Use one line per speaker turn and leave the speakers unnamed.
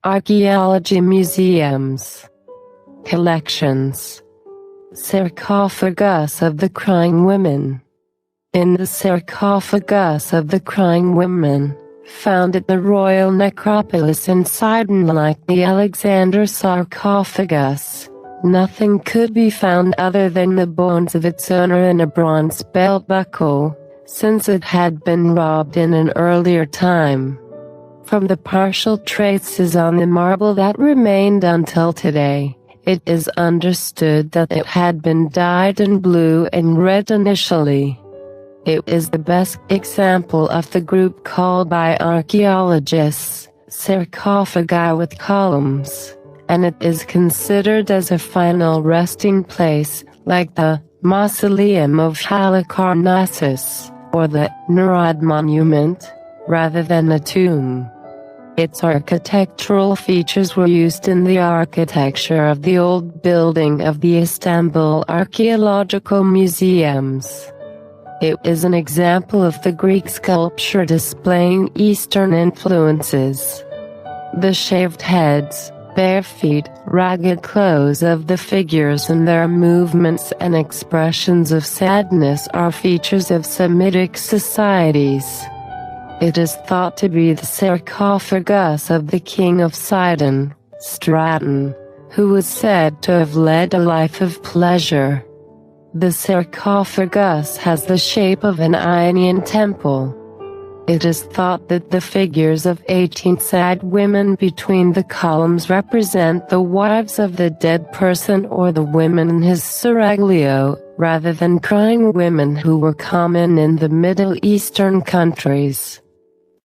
Archaeology museums. Collections. Sarcophagus of the Crying Women. In the sarcophagus of the Crying Women, found at the royal necropolis in Sidon, like the Alexander sarcophagus, nothing could be found other than the bones of its owner and a bronze belt buckle, since it had been robbed in an earlier time. From the partial traces on the marble that remained until today, it is understood that it had been dyed in blue and red initially. It is the best example of the group called by archaeologists sarcophagi with columns, and it is considered as a final resting place, like the mausoleum of Halicarnassus or the Nerad monument, rather than a tomb. Its architectural features were used in the architecture of the old building of the Istanbul Archaeological Museums. It is an example of the Greek sculpture displaying Eastern influences. The shaved heads, bare feet, ragged clothes of the figures and their movements and expressions of sadness are features of Semitic societies. It is thought to be the sarcophagus of the king of Sidon, Straton, who was said to have led a life of pleasure. The sarcophagus has the shape of an Ionian temple. It is thought that the figures of 18 sad women between the columns represent the wives of the dead person or the women in his seraglio, rather than crying women who were common in the Middle Eastern countries.